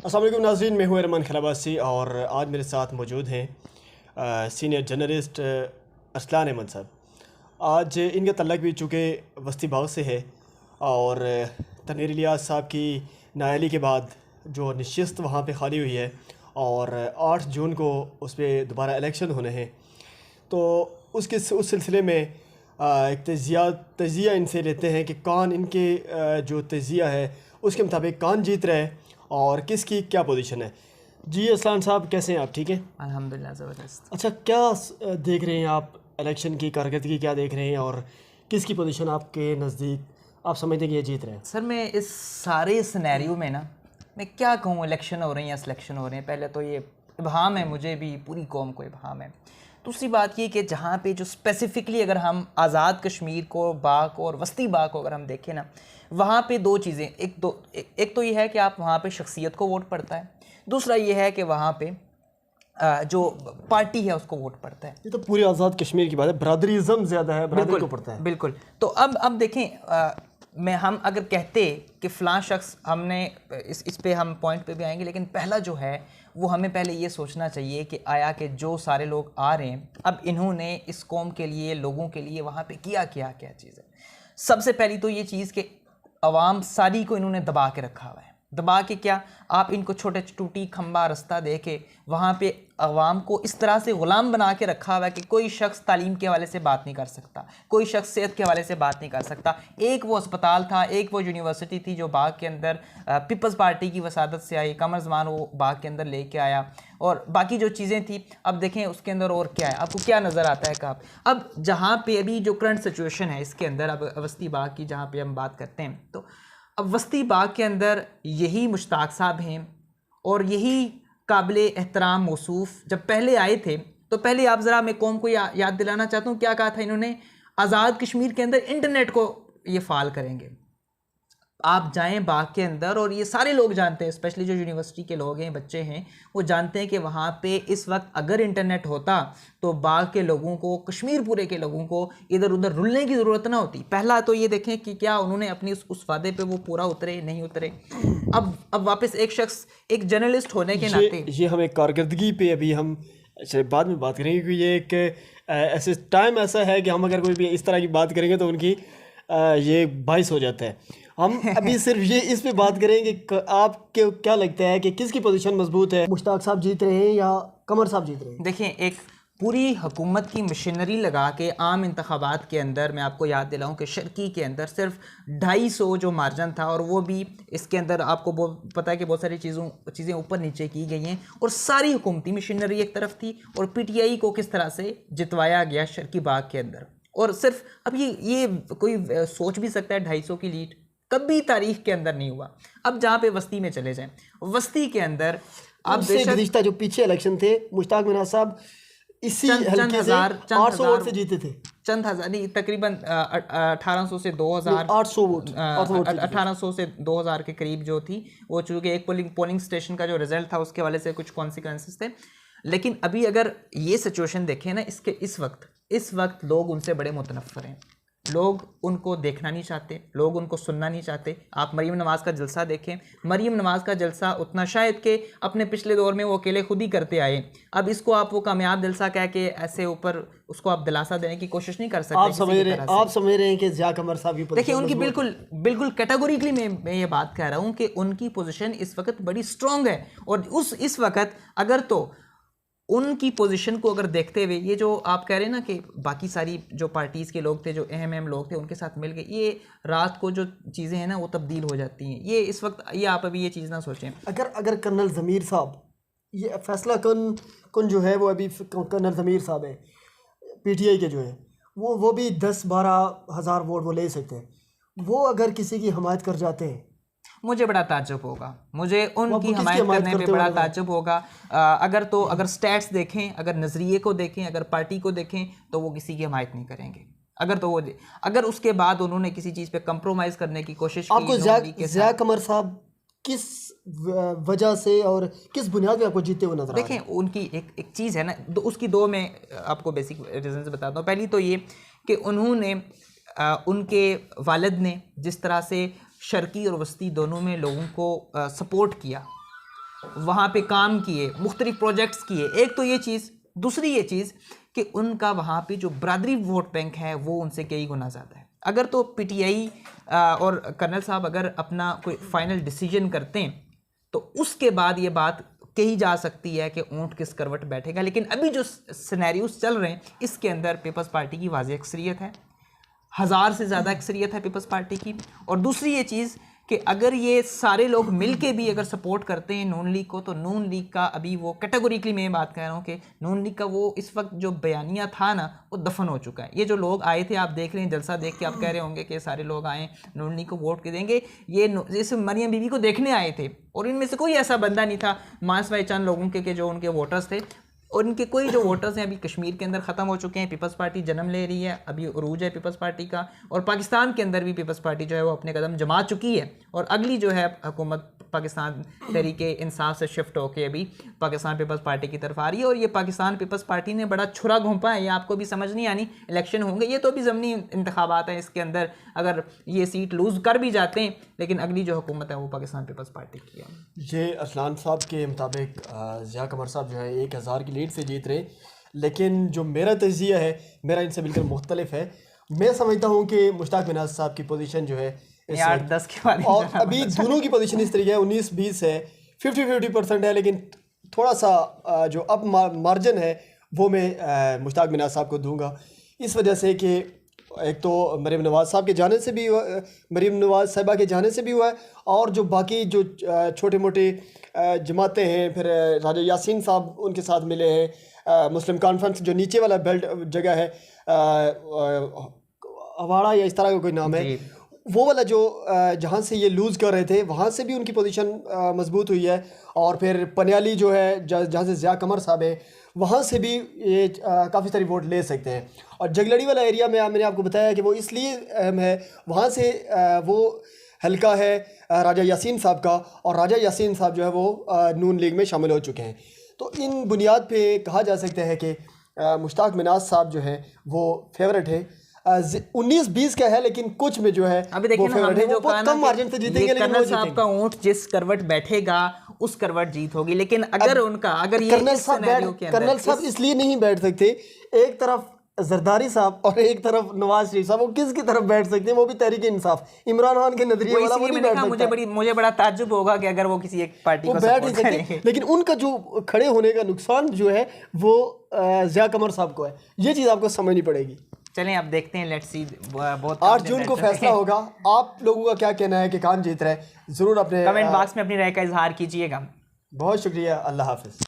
अस्सलाम वालेकुम नाज़रीन, मैं हूं अरमान खलाबासी और आज मेरे साथ मौजूद हैं सीनियर जर्नलिस्ट अरसलान अहमद साहब। आज इनका तल्लक भी चूँकि वस्ती बाग से है और तनवीर इलियास साहब की नाअहली के बाद जो नशिस्त वहाँ पे खाली हुई है और 8 जून को उस पर दोबारा इलेक्शन होने हैं, तो उस सिलसिले में एक तजिया इनसे लेते हैं कि कौन इनके जो तजिया है उसके मुताबिक कौन जीत रहा है और किसकी क्या पोजीशन है। जी असलान साहब, कैसे हैं आप? ठीक है अल्हम्दुलिल्लाह, ज़बरदस्त। अच्छा, क्या देख रहे हैं आप इलेक्शन की कारकर्दगी, क्या देख रहे हैं और किसकी पोजीशन आपके नज़दीक आप समझते हैं कि ये जीत रहे हैं? सर, मैं इस सारे सिनेरियो में ना, मैं क्या कहूँ, इलेक्शन हो रहे हैं या सिलेक्शन हो रहे हैं, पहले तो ये इब्हाम है, मुझे भी पूरी कौम को इब्हाम है। दूसरी बात ये कि जहाँ पे जो स्पेसिफ़िकली अगर हम आज़ाद कश्मीर को, बाग को और वस्ती बाग को अगर हम देखें ना, वहाँ पे दो चीज़ें, एक तो ये है कि आप वहाँ पे शख्सियत को वोट पड़ता है, दूसरा ये है कि वहाँ पे जो पार्टी है उसको वोट पड़ता है। ये तो पूरी आज़ाद कश्मीर की बात है, बरादरीज़म ज़्यादा है, बरादरी को पड़ता है। बिल्कुल। तो अब देखें, हम अगर कहते कि फ़लाँ शख्स, हमने इस पे हम पॉइंट पे भी आएंगे, लेकिन पहला जो है वो हमें पहले ये सोचना चाहिए कि आया कि जो सारे लोग आ रहे हैं, अब इन्होंने इस कौम के लिए, लोगों के लिए वहाँ पे क्या चीज़ है। सबसे पहली तो ये चीज़ कि अवाम सारी को इन्होंने दबा के रखा हुआ है। दबा के क्या, आप इनको छोटे टूटी खंबा रास्ता दे के वहाँ पे अवाम को इस तरह से ग़ुलाम बना के रखा हुआ है कि कोई शख्स तालीम के हवाले से बात नहीं कर सकता, कोई शख्स सेहत के हवाले से बात नहीं कर सकता। एक वो अस्पताल था, एक वो यूनिवर्सिटी थी जो बाग के अंदर पीपल्स पार्टी की वसादत से आई, कमर ज़मान वो बाग के अंदर लेके आया, और बाकी जो चीज़ें थी अब देखें उसके अंदर और क्या है, आपको क्या नज़र आता है कि आप अब जहाँ पे अभी जो करंट सिचुएशन है इसके अंदर, अब वस्ती बाग की जहाँ पे हम बात करते हैं, तो अब वस्ती बाग के अंदर यही मुश्ताक साहब हैं और यही काबिले एहतराम मौसूफ़ जब पहले आए थे, तो पहले आप ज़रा मैं कौम को याद दिलाना चाहता हूँ क्या कहा था इन्होंने, आज़ाद कश्मीर के अंदर इंटरनेट को ये फ़ाल करेंगे। आप जाएं बाग के अंदर और ये सारे लोग जानते हैं, स्पेशली जो यूनिवर्सिटी के लोग हैं, बच्चे हैं, वो जानते हैं कि वहाँ पे इस वक्त अगर इंटरनेट होता तो बाग के लोगों को, कश्मीर पूरे के लोगों को इधर उधर रुलने की ज़रूरत ना होती। पहला तो ये देखें कि क्या उन्होंने अपनी उस वादे पे वो पूरा उतरे, नहीं उतरे। अब वापस एक शख्स, एक जर्नलिस्ट होने के नाते, ये हमें कारकर्दगी पे अभी हम बाद में बात करेंगे, क्योंकि ये एक ऐसे टाइम ऐसा है कि हम अगर कोई भी इस तरह की बात करेंगे तो उनकी ये बाइस हो जाता है। हम अभी सिर्फ ये इस पे बात करेंगे कि आपके क्या लगता है कि किसकी पोजीशन मजबूत है, मुश्ताक साहब जीत रहे हैं या कमर साहब जीत रहे हैं? देखें, एक पूरी हुकूमत की मशीनरी लगा के आम इंतखाबात के अंदर, मैं आपको याद दिलाऊं कि शर्की के अंदर सिर्फ 250 जो मार्जिन था, और वो भी इसके अंदर आपको पता है कि बहुत सारी चीज़ें ऊपर नीचे की गई हैं, और सारी हुकूमती मशीनरी एक तरफ थी और PTI को किस तरह से जितवाया गया शर्की बाग के अंदर। और सिर्फ अब ये कोई सोच भी सकता है 250 की लीड कभी तारीख के अंदर नहीं हुआ। अब जहाँ पे वस्ती में चले जाएं, वस्ती के अंदर आप गुज़िश्ता जो पीछे इलेक्शन थे, मुश्ताक मिनाज साहब इसी चंद हजार वोट से जीते थे, चंद हजार नहीं, तकरीबन 1800 से 2000, 800 वोट, 1800 से 2000 के करीब जो थी वो, चूँकि एक पोलिंग स्टेशन का जो रिजल्ट था उसके वाले से कुछ कॉन्सिक्वेंसेस थे। लेकिन अभी अगर ये सिचुएशन देखें ना, इस वक्त लोग उनसे बड़े मुतनफ़्फ़र हैं, लोग उनको देखना नहीं चाहते, लोग उनको सुनना नहीं चाहते। आप मरीम नवाज़ का जलसा देखें, मरीम नवाज़ का जलसा उतना शायद कि अपने पिछले दौर में वो अकेले खुद ही करते आए, अब इसको आप वो कामयाब जलसा कह के ऐसे ऊपर उसको आप दिलासा देने की कोशिश नहीं कर सकते। आप समझ रहे हैं कि ज़िया कमर साहब की देखिए, उनकी बिल्कुल कैटेगोरिकली मैं ये बात कह रहा हूँ कि उनकी पोजीशन इस वक्त बड़ी स्ट्रॉन्ग है, और इस वक्त अगर तो उनकी पोजीशन को अगर देखते हुए, ये जो आप कह रहे हैं ना कि बाकी सारी जो पार्टीज़ के लोग थे, जो अहम लोग थे, उनके साथ मिल गए, ये रात को जो चीज़ें हैं ना वो तब्दील हो जाती हैं। ये इस वक्त ये आप अभी ये चीज़ ना सोचें। अगर कर्नल ज़मीर साहब, ये फैसला कौन जो है, वो अभी कर्नल ज़मीर साहब है PTI के जो है, वो भी 10-12 हज़ार वोट वो ले सकते हैं, वो अगर किसी की हमायत कर जाते हैं, मुझे बड़ा ताज्जुब होगा, मुझे उनकी हमायत करने पे बड़ा ताज्जुब होगा। अगर स्टैट्स देखें, अगर नज़रिए को देखें, अगर पार्टी को देखें, तो वो किसी की हमायत नहीं करेंगे। अगर उसके बाद उन्होंने किसी चीज़ पे कंप्रोमाइज़ करने की कोशिश की, आपको ज़िया कमर साहब किस वजह से और किस बुनियाद पे आपको जीते हुए नजर आ रहे हैं? देखें, उनकी एक चीज़ है ना, उसकी दो मैं आपको बेसिक रीजंस बताता हूँ। पहली तो ये कि उन्होंने उनके वालिद ने जिस तरह से शर्की और वस्ती दोनों में लोगों को सपोर्ट किया, वहाँ पे काम किए, मुख्तलिफ प्रोजेक्ट्स किए। एक तो ये चीज़, दूसरी ये चीज़ कि उनका वहाँ पे जो बरादरी वोट बैंक है वो उनसे कई गुना ज़्यादा है। अगर तो पीटीआई और कर्नल साहब अगर अपना कोई फाइनल डिसीजन करते हैं तो उसके बाद ये बात कही जा सकती है कि ऊंट किस करवट बैठेगा। लेकिन अभी जो सिनेरियोस चल रहे हैं इसके अंदर पीपल्स पार्टी की वाज़ेह अक्सरियत है, 1000 से ज़्यादा अक्सरियत है पीपल्स पार्टी की। और दूसरी ये चीज़ कि अगर ये सारे लोग मिल के भी अगर सपोर्ट करते हैं नून लीग को, तो नून लीग का अभी वो कैटेगोरिकली मैं बात कर रहा हूँ कि नून लीग का वो इस वक्त जो बयानिया था ना वो दफन हो चुका है। ये जो लोग आए थे, आप देख रहे हैं जलसा देख के आप कह रहे होंगे कि सारे लोग आए नून लीग को वोट के देंगे, ये जैसे मरियम बीबी को देखने आए थे और इनमें से कोई ऐसा बंदा नहीं था मास वाई चंद लोगों के जो उनके वोटर्स थे। और इनके कोई जो वोटर्स हैं अभी कश्मीर के अंदर ख़त्म हो चुके हैं, पीपल्स पार्टी जन्म ले रही है, अभी उरूज है पीपल्स पार्टी का। और पाकिस्तान के अंदर भी पीपल्स पार्टी जो है वो अपने कदम जमा चुकी है और अगली जो है हुकूमत पाकिस्तान तहरीके इंसाफ से शिफ्ट होकर अभी पाकिस्तान पीपल्स पार्टी की तरफ आ रही है। और ये पाकिस्तान पीपल्स पार्टी ने बड़ा छुरा घोंपा है, ये आपको भी समझ नहीं आनी। इलेक्शन होंगे, ये तो अभी ज़मनी इंतखाबात हैं, इसके अंदर अगर ये सीट लूज़ कर भी जाते हैं लेकिन अगली जो हुकूमत है वो पाकिस्तान पीपल्स पार्टी की है। ये अरसलान साहब के मुताबिक ज़िया कमर साहब जो है 1000 की लीड से जीत रहे, लेकिन जो मेरा तजिया है मेरा इनसे बिल्कुल मुख्तलिफ है। मैं समझता हूँ कि मुश्ताक मिनाज साहब की पोजीशन जो है 8-10 के बाद और अभी दोनों की पोजीशन इस तरीके है, 19-20 है, 50-50% है, लेकिन थोड़ा सा जो अप मार्जिन है वो मैं मुश्ताक मिनाज साहब को दूंगा। इस वजह से कि एक तो मरीम नवाज़ साहब के जाने से भी हुआ, मरीम नवाज़ साहिबा के जाने से भी हुआ है, और जो बाकी जो छोटे मोटे जमातें हैं, फिर राजा यासीन साहब उनके साथ मिले हैं, मुस्लिम कॉन्फ्रेंस जो नीचे वाला बेल्ट जगह है, अवाड़ा या इस तरह का कोई नाम है, वो वाला जो जहाँ से ये लूज़ कर रहे थे वहाँ से भी उनकी पोजीशन मजबूत हुई है। और फिर पनियाली जो है जहाँ से ज़िया कमर साहब है वहाँ से भी ये काफ़ी सारी वोट ले सकते हैं। और जगलड़ी वाला एरिया में मैंने आपको बताया कि वो इसलिए अहम है, वहाँ से वो हल्का है राजा यासीन साहब का, और राजा यासीन साहब जो है वो नून लीग में शामिल हो चुके हैं। तो इन बुनियाद पे कहा जा सकता है कि मुश्ताक मिनाज साहब जो है वो फेवरेट है। 19-20 का है, लेकिन कुछ में जो है अभी देखिए ना, हमने जो कहा ना कम मार्जिन से जीतेंगे, लेकिन कर्नल साहब का ऊंट जिस करवट बैठेगा उस करवट जीत होगी। लेकिन अगर उनका अगर ये कर्नल साहब इसलिए नहीं बैठ सकते, एक तरफ जरदारी साहब और एक तरफ नवाज शरीफ साहब, वो किसकी तरफ बैठ सकते हैं? वो भी तहरीक इंसाफ, इमरान खान के नजरिए वाला वो नहीं बैठ सकता। मुझे बड़ा ताज्जुब होगा कि अगर वो किसी एक पार्टी को बैठ नहीं सकते, लेकिन उनका जो खड़े होने का नुकसान जो है वो ज़िया कमर साहब को है। ये चीज़ आपको समझनी पड़ेगी। चलें अब देखते हैं, लेट्स सी। बहुत 8 जून को फैसला होगा। आप लोगों का क्या कहना है कि कौन जीत रहा है? ज़रूर अपने कमेंट बॉक्स में अपनी राय का इजहार कीजिएगा। बहुत शुक्रिया। अल्लाह हाफिज़।